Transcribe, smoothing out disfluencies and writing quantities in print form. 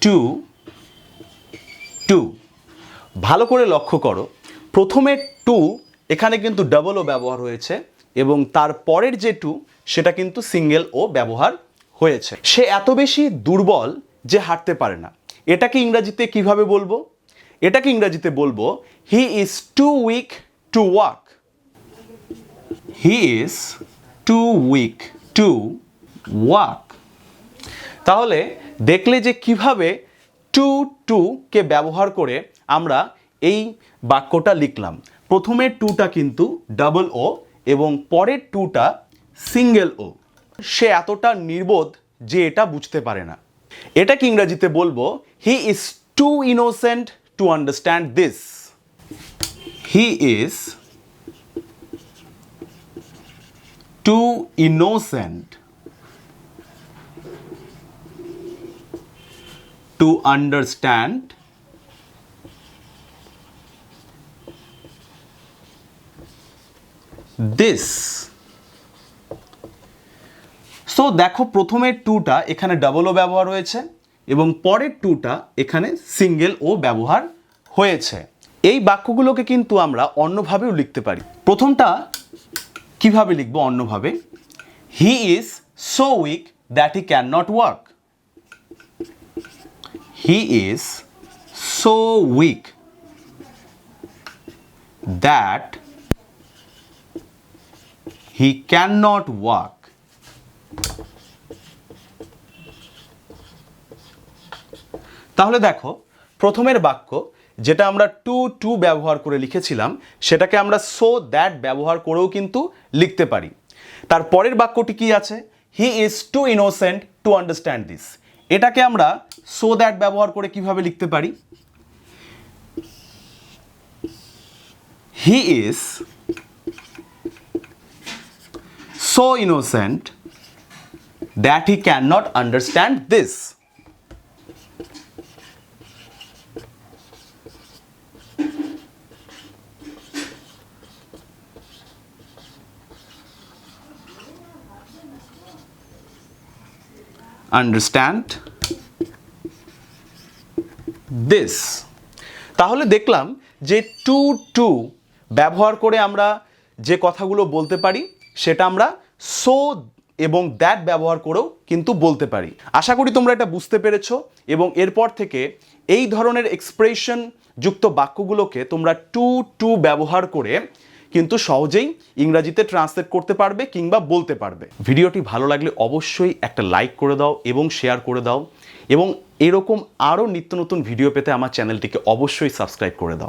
Two two. ভালো করে লক্ষ্য করো, প্রথমে টু এখানে কিন্তু ডাবল ও ব্যবহার হয়েছে এবং তার পরের যে টু সেটা কিন্তু সিঙ্গেল ও ব্যবহার হয়েছে। সে এত বেশি দুর্বল যে হাঁটতে পারে না। এটাকে ইংরেজিতে কিভাবে বলবো? এটাকে ইংরেজিতে বলবো he is too weak to walk. He is too weak to walk. তাহলে দেখলে যে কিভাবে টু টু কে ব্যবহার করে আমরা এই বাক্যটা লিখলাম। প্রথমে টুটা কিন্তু ডাবল ও এবং পরের টুটা সিঙ্গেল ও। সে এতটা নির্বোধ যে এটা বুঝতে পারে না। এটাকে ইংরেজিতে বলবো he is too innocent to understand this. He is too innocent to understand this. So দেখো প্রথমের টুটা এখানে ডাবল ও ব্যবহার হয়েছে এবং পরের টুটা এখানে সিঙ্গেল ও ব্যবহার হয়েছে। এই বাক্যগুলোকে কিন্তু আমরা অন্যভাবেও লিখতে পারি। প্রথমটা কিভাবে লিখবো অন্যভাবে? হি is so weak that he can not walk. He is so weak that he cannot walk. তাহলে দেখো প্রথমের বাক্য যেটা আমরা টু টু ব্যবহার করে লিখেছিলাম সেটাকে আমরা সো দ্যাট ব্যবহার করেও কিন্তু লিখতে পারি। তার পরের বাক্যটি কি আছে? He is too innocent to understand this. এটাকে আমরা সো দ্যাট ব্যবহার করে কিভাবে লিখতে পারি? He is so innocent that he can not understand this. Understand this. তাহলে দেখলাম যে টু টু ব্যবহার করে আমরা যে কথাগুলো বলতে পারি সেটা আমরা সো এবং দ্যাট ব্যবহার করেও কিন্তু বলতে পারি। আশা করি তোমরা এটা বুঝতে পেরেছো এবং এরপর থেকে এই ধরনের এক্সপ্রেশন যুক্ত বাক্যগুলোকে তোমরা টু টু ব্যবহার করে কিন্তু সহজেই ইংরেজিতে ট্রান্সলেট করতে পারবে কিংবা বলতে পারবে। ভিডিওটি ভালো লাগলে অবশ্যই একটা লাইক করে দাও এবং শেয়ার করে দাও এবং এরকম আরও নিত্য নতুন ভিডিও পেতে আমার চ্যানেলটিকে অবশ্যই সাবস্ক্রাইব করে দাও।